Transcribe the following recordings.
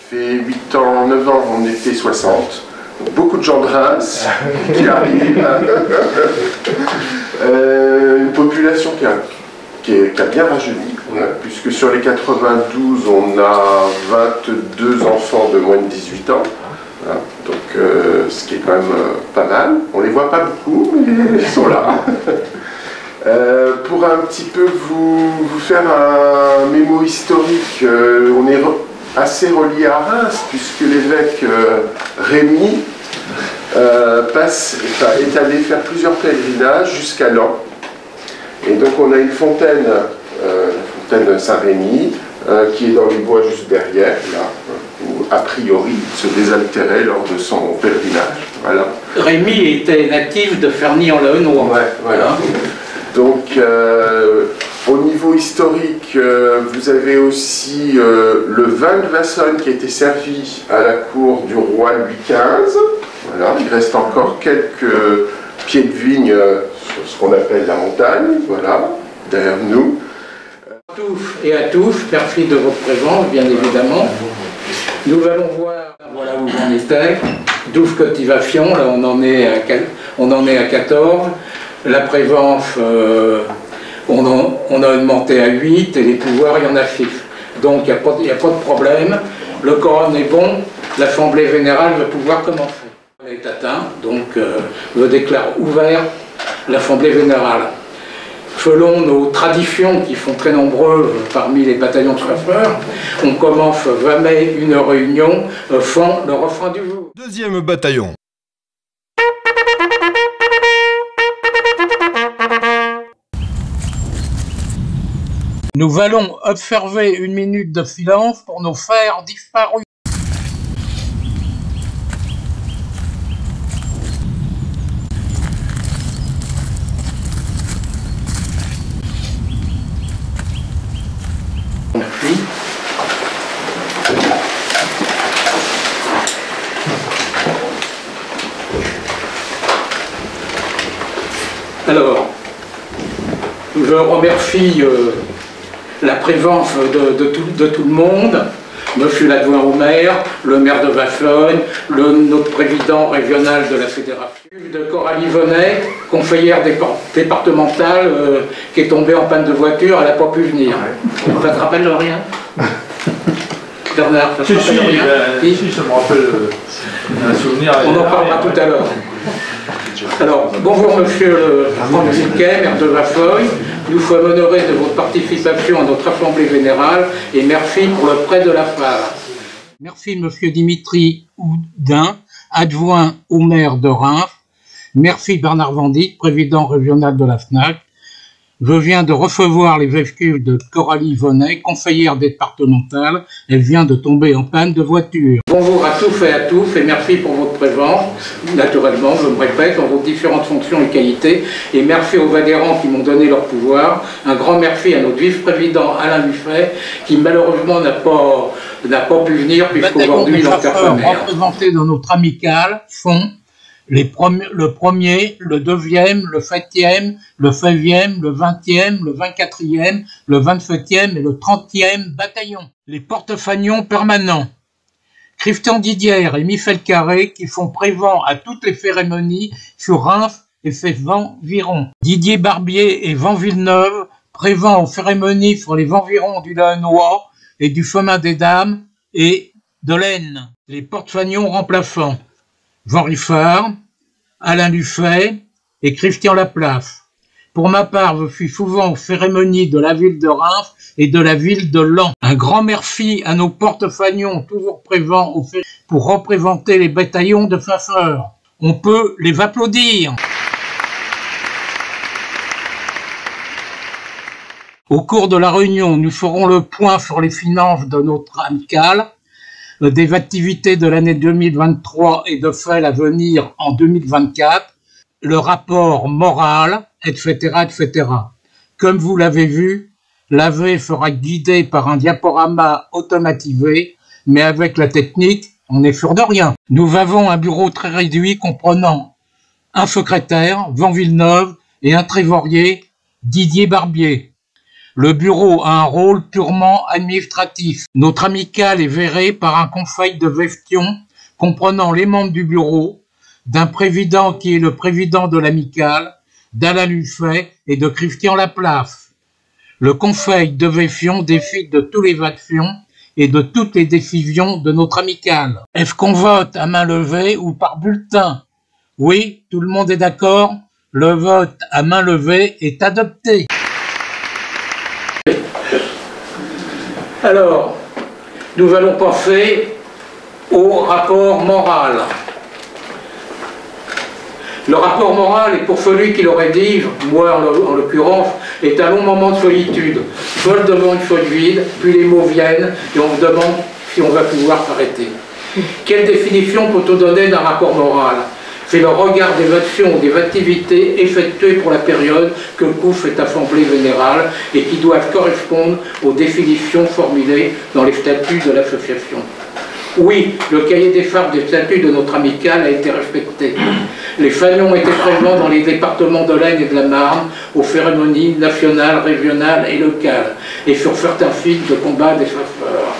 fait 8 ans, 9 ans, on était 60. Beaucoup de gens de Reims qui arrivent. Une population qui a bien rajeuni, puisque sur les 92, on a 22 enfants de moins de 18 ans. Donc, ce qui est quand même pas mal. On ne les voit pas beaucoup, mais ils sont là. Pour un petit peu vous faire un mémo historique, on est assez relié à Reims, puisque l'évêque Rémy est allé faire plusieurs pèlerinages jusqu'à Laon. Et donc on a une fontaine, la fontaine Saint-Rémy, qui est dans les bois juste derrière, là, où a priori il se désaltérait lors de son pèlerinage. Voilà. Rémy était natif de Ferny-en-Laonnois. Ouais, voilà. Donc, au niveau historique, vous avez aussi le vin de Vassonne qui a été servi à la cour du roi Louis XV. Voilà, il reste encore quelques pieds de vigne sur ce qu'on appelle la montagne, voilà, derrière nous. À tous et à tous, merci de votre présence, bien évidemment. Nous allons voir, voilà où j'en étais, 12 cultivations, là on en est à 14. La prévence, on a augmenté à 8 et les pouvoirs, il y en a 6. Donc il n'y a pas de problème. Le quorum est bon, l'Assemblée générale va pouvoir commencer. Elle est atteinte, donc je déclare ouvert l'Assemblée générale. Selon nos traditions qui sont très nombreuses parmi les bataillons de chasseurs, on commence jamais une réunion sans le refrain du jour. Deuxième bataillon. Nous allons observer une minute de silence pour nos frères disparus. Merci. Alors, je remercie la présence de tout le monde, monsieur l'adjoint au maire, le maire de Vassonne, notre président régional de la fédération, de Coralie Vonnet, conseillère départementale qui est tombée en panne de voiture, elle n'a pas pu venir. Ça te rappelle rien? Bernard, ça te rappelle rien? Si, ça me rappelle un souvenir. On en parlera tout à l'heure. Alors, bonjour monsieur Franck Ziquet, maire de Vassonne. Nous sommes honorés de votre participation à notre Assemblée Générale et merci pour le prêt de la phare. Merci monsieur Dimitri Houdin, adjoint au maire de Reims. Merci Bernard Vandic, président régional de la FNAC. Je viens de recevoir les excuses de Coralie Vonnet, conseillère départementale. Elle vient de tomber en panne de voiture. Bonjour à tous et merci pour votre présence. Naturellement, je me répète, dans vos différentes fonctions et qualités. Et merci aux adhérents qui m'ont donné leur pouvoir. Un grand merci à notre vice-président Alain Buffet, qui malheureusement n'a pas pu venir puisqu'aujourd'hui il enterre sa mère. Représentés dans notre amicale sont le premier, le deuxième, le 7e, le 16e, le 20e, le 24e, le 27e et le 30e bataillon. Les porte-fagnons permanents. Christian Didier et Michel Carré qui sont présents à toutes les cérémonies sur Reims et ses environs. Didier Barbier et Jean Villeneuve, présents aux cérémonies sur les environs du Laonnois et du chemin des Dames et de l'Aisne. Les porte-fagnons remplaçants. Jean Riffard, Alain Dufay et Christian Laplace. Pour ma part, je suis souvent aux cérémonies de la ville de Reims et de la ville de Laon. Un grand merci à nos porte-fagnons toujours présents pour représenter les bataillons de chasseurs. On peut les applaudir. Au cours de la réunion, nous ferons le point sur les finances de notre amicale, des activités de l'année 2023 et de faits à venir en 2024, le rapport moral, etc., etc. Comme vous l'avez vu, l'AV sera guidé par un diaporama automatisé, mais avec la technique, on n'est sûr de rien. Nous avons un bureau très réduit comprenant un secrétaire, Van Villeneuve, et un trésorier, Didier Barbier. Le bureau a un rôle purement administratif. Notre amicale est gérée par un conseil de gestion comprenant les membres du bureau, d'un président qui est le président de l'amicale, d'Alain Luffet et de Christian Laplace. Le conseil de gestion décide de toutes les actions et de toutes les décisions de notre amicale. Est-ce qu'on vote à main levée ou par bulletin? Oui, tout le monde est d'accord. Le vote à main levée est adopté. Alors, nous allons passer au rapport moral. Le rapport moral est pour celui qui le rédige, moi en l'occurrence, est un long moment de solitude. Seul devant une feuille vide, puis les mots viennent et on se demande si on va pouvoir s'arrêter. Quelle définition peut-on donner d'un rapport moral? C'est le regard des actions ou des activités effectuées pour la période que couvre cette Assemblée générale et qui doivent correspondre aux définitions formulées dans les statuts de l'association. Oui, le cahier des charges des statuts de notre amicale a été respecté. Les fanions étaient présents dans les départements de l'Aisne et de la Marne aux cérémonies nationales, régionales et locales et sur certains sites de combat des chasseurs.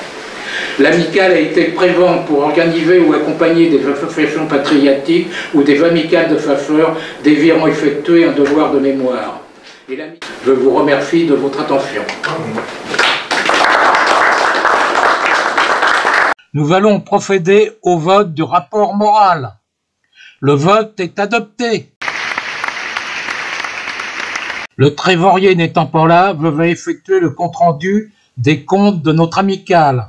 L'amicale a été présente pour organiser ou accompagner des associations patriotiques ou des amicales de chasseurs désirant effectuer un devoir de mémoire. Et je vous remercie de votre attention. Nous allons procéder au vote du rapport moral. Le vote est adopté. Le trésorier n'étant pas là, je vais effectuer le compte-rendu des comptes de notre amicale.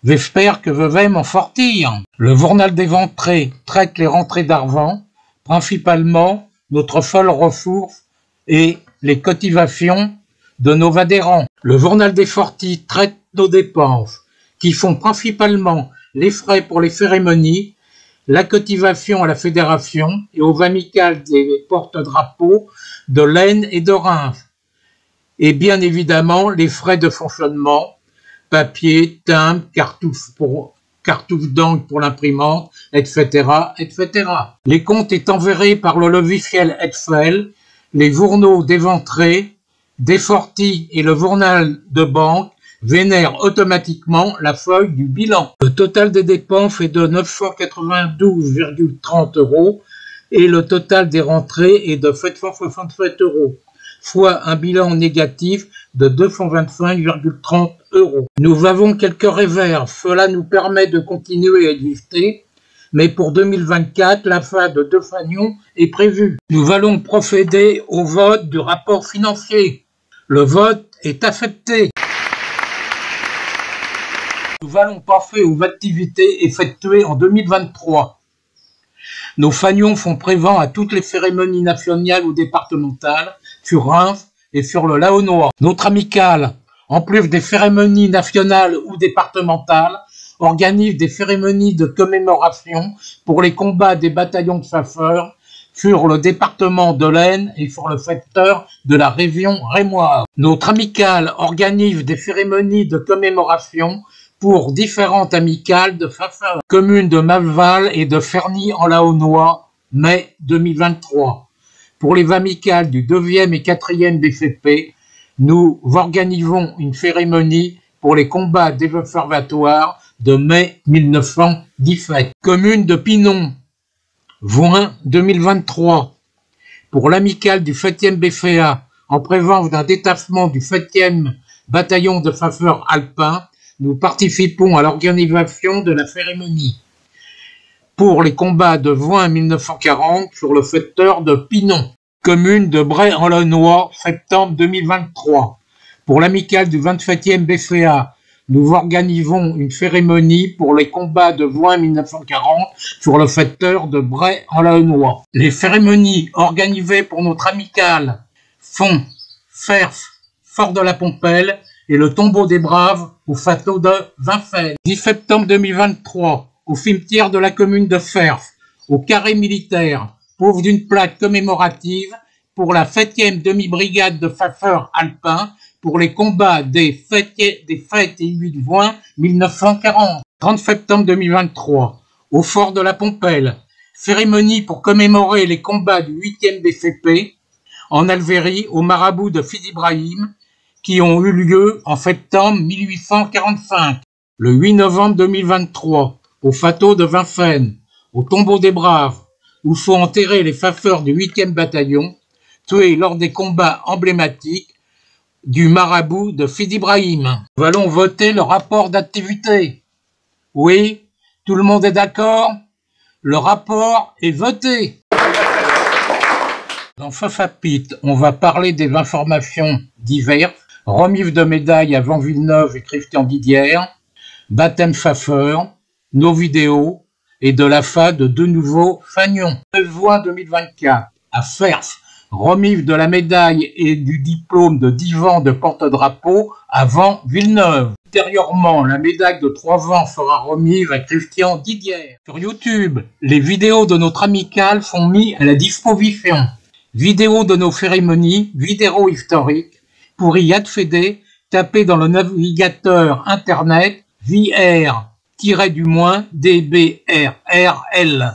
J'espère que je vais m'en sortir. Le journal des entrées traite les rentrées d'argent, principalement notre seule ressource et les cotisations de nos adhérents. Le journal des sorties traite nos dépenses, qui sont principalement les frais pour les cérémonies, la cotisation à la fédération et aux amicales des porte-drapeaux de l'Aisne et de Reims, et bien évidemment les frais de fonctionnement, papier, timbre, cartouches d'encre pour l'imprimante, etc., etc. Les comptes étant gérés par le logiciel Excel, les journaux des entrées, des sorties et le journal de banque génèrent automatiquement la feuille du bilan. Le total des dépenses est de 992,30 € et le total des rentrées est de 767 €, soit un bilan négatif de 225,30 €. Nous avons quelques réserves, cela nous permet de continuer à exister, mais pour 2024, la fin de 2 fanions est prévue. Nous allons procéder au vote du rapport financier. Le vote est accepté. Nous allons passer aux activités effectuées en 2023. Nos fanions font présent à toutes les cérémonies nationales ou départementales, sur Reims et sur le Laonnois. Notre amicale, en plus des cérémonies nationales ou départementales, organise des cérémonies de commémoration pour les combats des bataillons de chasseurs sur le département de l'Aisne et sur le secteur de la région rémoise. Notre amicale organise des cérémonies de commémoration pour différentes amicales de chasseurs, communes de Malval et de Ferny en Laonnois, mai 2023. Pour les amicales du 2e et 4e BCP, nous organisons une cérémonie pour les combats des observatoires de mai 1917. Commune de Pinon, juin 2023. Pour l'amicale du 7e BCA, en présence d'un détachement du 7e bataillon de chasseurs alpins, nous participons à l'organisation de la cérémonie. Pour les combats de juin 1940 sur le secteur de Pinon, commune de Bray-en-Laonnois, septembre 2023. Pour l'amicale du 27e BCA, nous organisons une cérémonie pour les combats de juin 1940 sur le secteur de Bray-en-Laonnois. Les cérémonies organisées pour notre amicale sont Cerf, Fort de la Pompelle et le tombeau des Braves au château de Vincennes. 10 septembre 2023, au cimetière de la commune de Cerf, au carré militaire, pauvre d'une plaque commémorative pour la 7e demi-brigade de chasseurs alpins pour les combats des fêtes et 8 juin 1940. 30 septembre 2023, au fort de la Pompelle, Cérémonie pour commémorer les combats du 8e BCP en Algérie au marabout de Sidi Ibrahim qui ont eu lieu en septembre 1845, le 8 novembre 2023, au Château de Vincennes, au tombeau des Braves, où sont enterrés les fafeurs du 8e bataillon, tués lors des combats emblématiques du marabout de Sidi Ibrahim. Nous allons voter le rapport d'activité. Oui, tout le monde est d'accord? Le rapport est voté. Dans ce chapitre, on va parler des informations diverses, remise de médailles à Van Villeneuve et Christian Didière, baptême Pfaffer, nos vidéos et de la fin de deux nouveaux fagnons. Le 9 juin 2024, à Fers, remise de la médaille et du diplôme de 10 ans de porte-drapeau à Van Villeneuve. Ultérieurement, la médaille de 3 ans sera remise à Christian Didière. Sur YouTube, les vidéos de notre amicale sont mises à la disposition. Vidéos de nos cérémonies, vidéos historiques. Pour y accéder, tapez dans le navigateur internet VR-DBRL.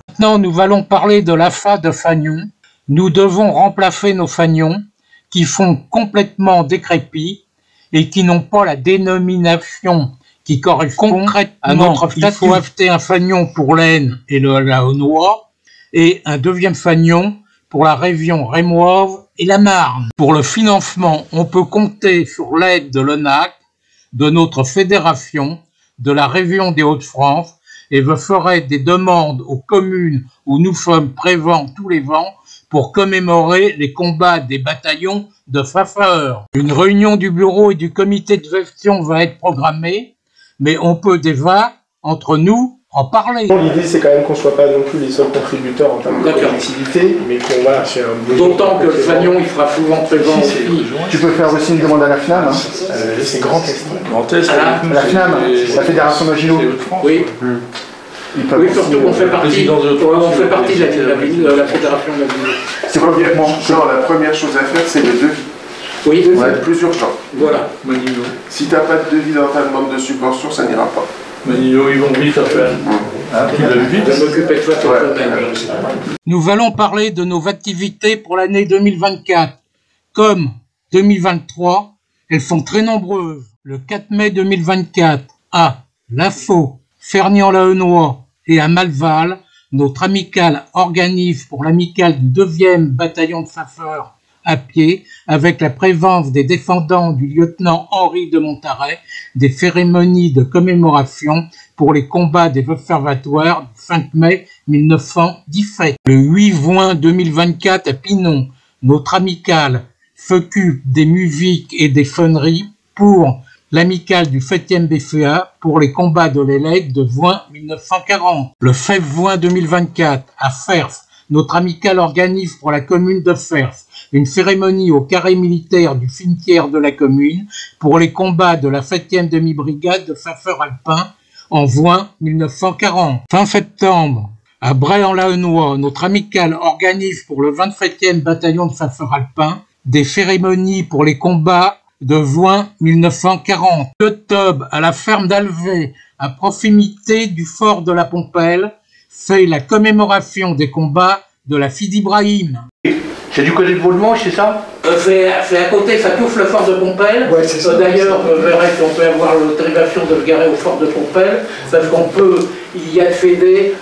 Maintenant, nous allons parler de l'achat de fagnons. Nous devons remplacer nos fagnons qui sont complètement décrépits et qui n'ont pas la dénomination qui correspond à notre statut. Il faut acheter un fagnon pour l'Aisne et la Haute-Noix et un deuxième fagnon pour la région rémoise et la Marne. Pour le financement, on peut compter sur l'aide de l'ONAC, de notre fédération, de la région des Hauts-de-France, et je ferai des demandes aux communes où nous sommes présents tous les ans pour commémorer les combats des bataillons de Pfaffer. Une réunion du bureau et du comité de gestion va être programmée, mais on peut déjà, entre nous, en parler. L'idée, c'est quand même qu'on ne soit pas non plus les seuls contributeurs en termes de collectivité, mais qu'on voilà, c'est un besoin. D'autant que le fagnon, il sera souvent présent aussi. Tu peux faire aussi une demande à la FNAM. Hein. C'est Grand Est. Grand Est, la FNAM, la Fédération Nogino. Oui. Oui, surtout qu'on fait partie, on fait partie de la Fédération Nogino. C'est premièrement, la première chose à faire, c'est le devis. Oui, c'est le plus urgent. Voilà. Manilo. Si tu n'as pas de devis dans ta demande de subvention, ça n'ira pas. Manilo, ils vont vite à faire. Tu l'as vu vite. Je m'occuper de toi cette semaine. Nous allons parler de nos activités pour l'année 2024. Comme 2023, elles sont très nombreuses. Le 4 mai 2024, à Lafaux, Fernian-la-Hautnois et à Malval, notre amicale organise pour l'amicale du 2e bataillon de Pfaffer à pied, avec la présence des descendants du lieutenant Henri de Montaret, des cérémonies de commémoration pour les combats des observatoires du 5 mai 1917. Le 8 juin 2024 à Pinon, notre amicale s'occupe des musiques et des sonneries pour l'amicale du 7e BCA pour les combats de l'Élec de juin 1940. Le 16 juin 2024 à Fers, notre amicale organise pour la commune de Fers une cérémonie au carré militaire du cimetière de la commune pour les combats de la 7e demi-brigade de Pfaffer alpin en juin 1940. Fin septembre, à Bray-en-Laonnois, notre amicale organise pour le 27e bataillon de Pfaffer alpin des cérémonies pour les combats de juin 1940. Octobre, à la ferme d'Alvé, à proximité du fort de la Pompelle, fait la commémoration des combats de la Sidi Ibrahim. C'est du côté de Vaudemont, c'est ça? C'est à côté, ça touche le fort de Pompelle. Ouais, d'ailleurs, je verrai si on peut avoir l'autorisation de le garer au fort de Pompelle, parce qu'on peut y accéder,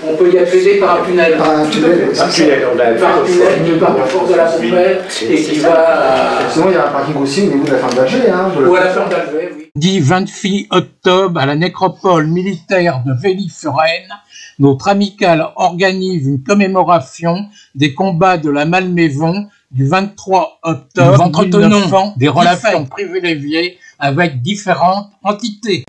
par un tunnel. Par un tunnel, qui part du fort de la Pompelle et qui va... Sinon, il y a un parking aussi au niveau de la ferme d'Alger. Hein, ou à la ferme d'Alger, oui. Dit 26 octobre, à la nécropole militaire de Vély-sur-Aisne, notre amicale organise une commémoration des combats de la Malmaison du 23 octobre, entretenant des relations privilégiées avec différentes entités.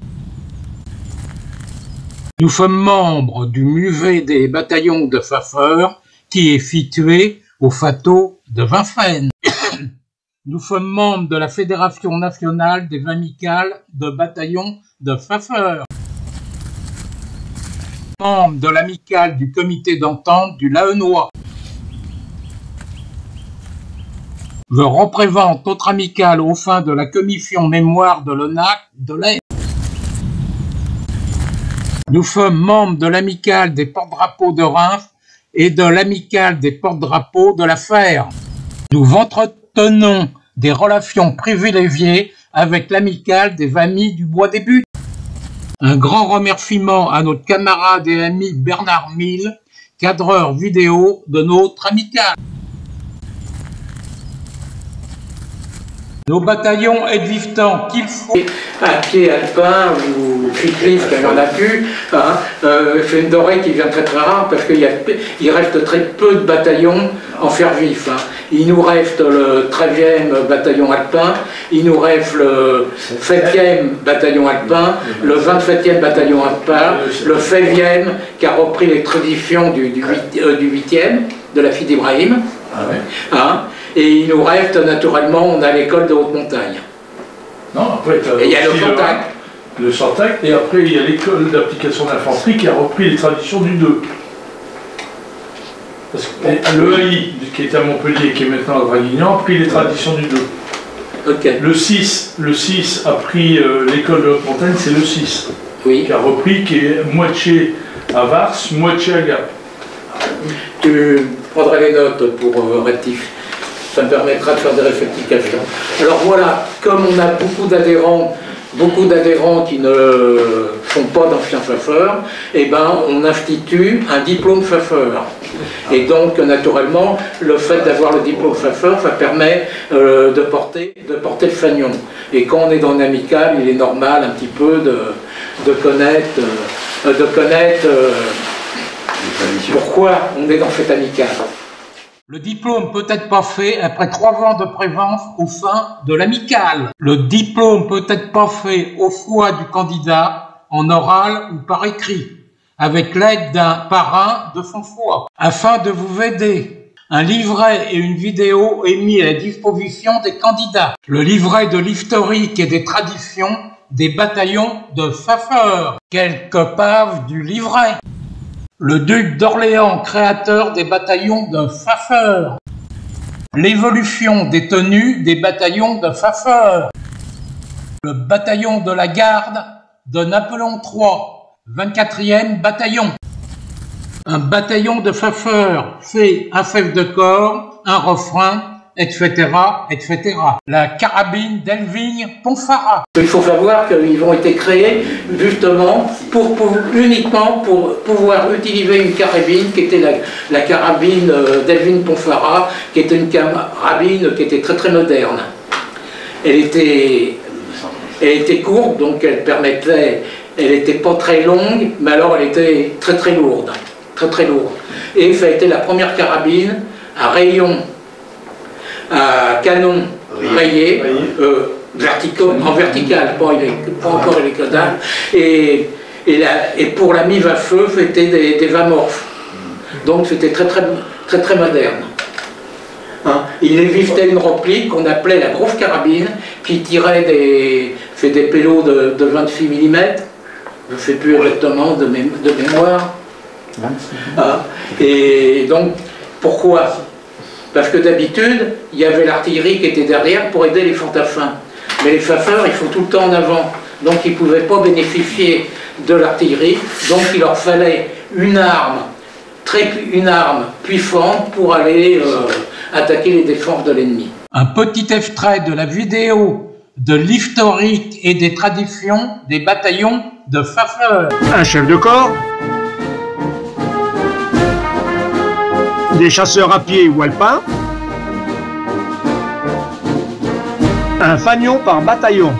Nous sommes membres du musée des bataillons de Pfaffer, qui est situé au château de Vincennes. Nous sommes membres de la Fédération nationale des amicales de bataillons de Pfaffer. Membre de l'amicale du comité d'entente du Laonnois. Je représente notre amicale au sein de la commission mémoire de l'ONAC de l'Aisne. Nous sommes membres de l'amicale des porte-drapeaux de Reims et de l'amicale des porte-drapeaux de l'affaire. Nous entretenons des relations privilégiées avec l'amicale des Amis du Bois des Buttes. Un grand remerciement à notre camarade et ami Bernard Mille, cadreur vidéo de notre amicale. Nos bataillons existants qu'il faut, à pied alpin ou cycliste, il n'y en a plus, hein, c'est une denrée qui vient très très rare parce qu'il reste très peu de bataillons en fer vif. Hein. Il nous reste le 13e bataillon alpin, il nous reste le 7e bataillon alpin, le 27e bataillon alpin, le 16e qui a repris les traditions du 8e, de la fille d'Ibrahim. Ah ouais. Hein. Et il nous reste, naturellement, on a l'école de haute montagne. Non, après, et il y a le Santac. Le Santac, et après il y a l'école d'application d'infanterie qui a repris les traditions du 2. Parce que le AI, qui était à Montpellier, qui est maintenant à Draguignan, a pris les traditions du 2. Okay. Le 6 a pris l'école de haute montagne, c'est le 6. Oui. Qui a repris, qui est moitié à Vars, moitié à Gap. Tu prendras les notes pour rectifier. Ça me permettra de faire des rectifications. Alors voilà, comme on a beaucoup d'adhérents qui ne sont pas d'anciens faffeurs, eh ben, on institue un diplôme faffeur. Et donc, naturellement, le fait d'avoir le diplôme faffeur, ça permet de porter le fanion. Et quand on est dans l'amicale, il est normal un petit peu de connaître pourquoi on est dans cette amicale. Le diplôme peut être pas fait après 3 ans de présence au sein de l'amicale. Le diplôme peut être pas fait au choix du candidat, en oral ou par écrit, avec l'aide d'un parrain de son choix. Afin de vous aider, un livret et une vidéo est mis à la disposition des candidats. Le livret de l'historique et des traditions des bataillons de faffeurs. Quelques pages du livret. Le duc d'Orléans, créateur des bataillons de faffeurs. L'évolution des tenues des bataillons de faffeurs. Le bataillon de la garde de Napoléon III, 24e bataillon. Un bataillon de faffeurs fait un chef de corps, un refrain, etc., etc. La carabine d'Elving Ponfara. Il faut savoir qu'ils ont été créés justement uniquement pour pouvoir utiliser une carabine qui était la carabine d'Elving Ponfara, qui était une carabine qui était très très moderne. Elle était courte, donc elle n'était pas très longue, mais alors elle était très très lourde, Et ça a été la première carabine à rayon, à canon rayé, en vertical, pas encore hélicodal, et pour la mise à feu, c'était des amorphes. Donc c'était très moderne. Hein. Il existait une réplique qu'on appelait la grosse carabine, qui tirait des pélos de 26 mm, je ne sais plus exactement de mémoire. Hein. Et donc, pourquoi ? Parce que d'habitude, il y avait l'artillerie qui était derrière pour aider les fantassins. Mais les faffeurs, ils sont tout le temps en avant. Donc ils ne pouvaient pas bénéficier de l'artillerie. Donc il leur fallait une arme puissante pour aller attaquer les défenses de l'ennemi. Un petit extrait de la vidéo de l'historique et des traditions des bataillons de faffeurs. Un chef de corps, des chasseurs à pied ou alpins, un fanion par bataillon.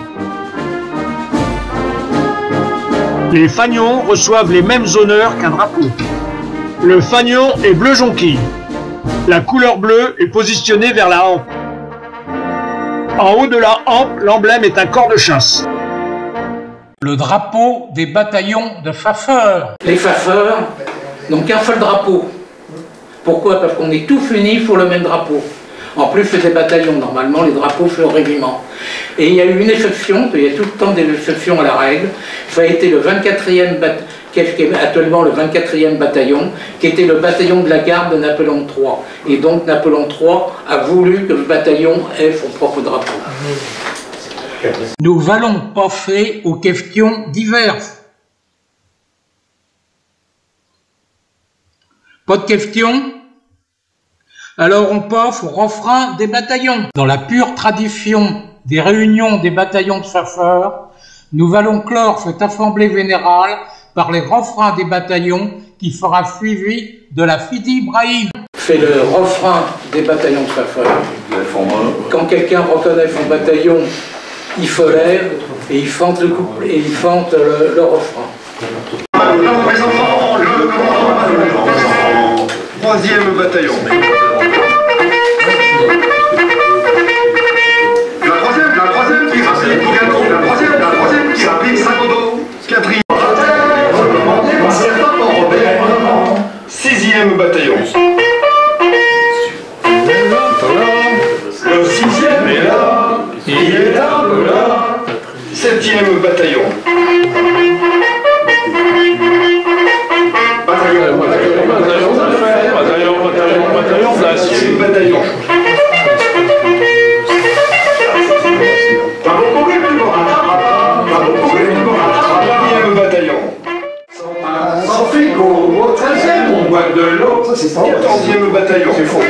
Les fanions reçoivent les mêmes honneurs qu'un drapeau. Le fanion est bleu jonquille. La couleur bleue est positionnée vers la hampe. En haut de la hampe, l'emblème est un corps de chasse. Le drapeau des bataillons de faffeurs. Les faffeurs n'ont qu'un seul drapeau. Pourquoi? Parce qu'on est tous unis pour le même drapeau. En plus, c'est des bataillons. Normalement, les drapeaux, c'est au régiment. Et il y a eu une exception, il y a tout le temps des exceptions à la règle. Ça a été le 24e bataillon, qui est actuellement le 24e bataillon, qui était le bataillon de la garde de Napoléon III. Et donc, Napoléon III a voulu que le bataillon ait son propre drapeau. Nous allons passer aux questions diverses. Pas de questions? Alors on passe au refrain des bataillons. Dans la pure tradition des réunions des bataillons de chasseurs, nous allons clore cette assemblée générale par les refrains des bataillons qui sera suivi de la Sidi Ibrahim. C'est le refrain des bataillons de chasseurs. Quand quelqu'un reconnaît son bataillon, il se lève et il chante le refrain. Troisième bataillon. La troisième qui rapplique Gano. La troisième qui rapplique Sakodo. Quatrième. Sixième bataillon. Le sixième est là. Il est un peu là. Septième bataillon. Bataillon. Sans frigo, au 13e, on boit de l'eau. Ça, c'est ça. 14e bataillon. C'est faux.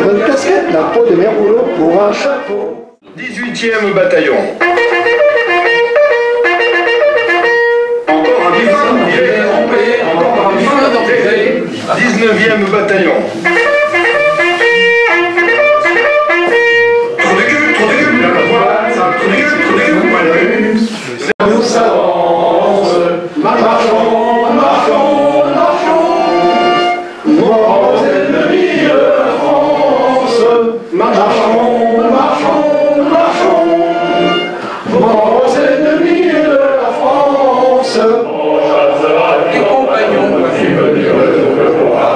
Bonne casquette, la peau de mer rouleau pour un chapeau. 18e bataillon. Encore un bifin. Il est trempé. Encore un bifin d'entrée. 19e bataillon. Trou de cul, la voile, ça. Trou de cul, point de vue. Nous s'avance, marchons, marchons, marchons. Nos ennemis de la France, marchons, marchons, marchons. Nos ennemis de la France. Les compagnons voici venir le devoir.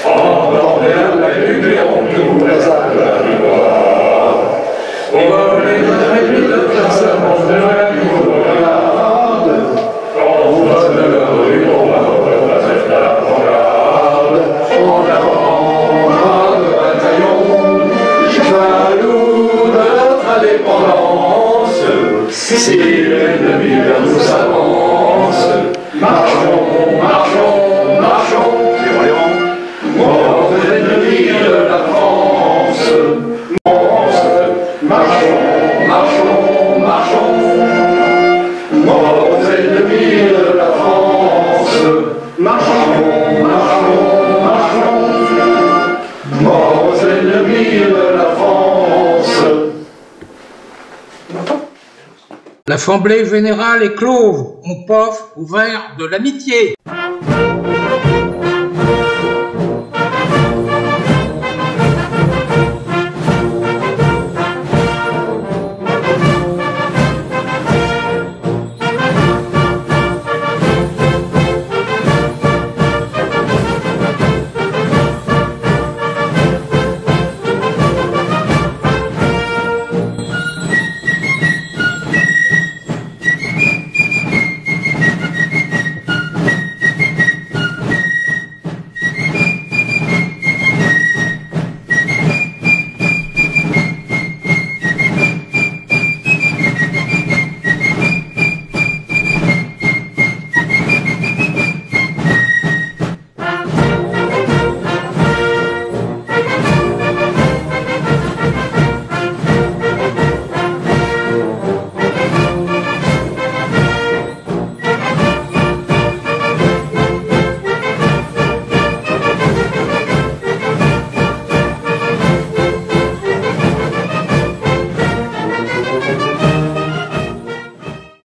Emporter la lumière en tout les voler le classement de la garde. On va de la rue, on va de l'avant-garde. En avant, de bataillon, jaloux de notre indépendance. Si l'ennemi vers nous s'avance, marchons, marchons, marchons. Morts ennemis de la France. Marchons, marchons, marchons. Morts ennemis de la France. Marchons, marchons, marchons. Morts ennemis de la France. L'Assemblée générale est close. On passe au verre de l'amitié.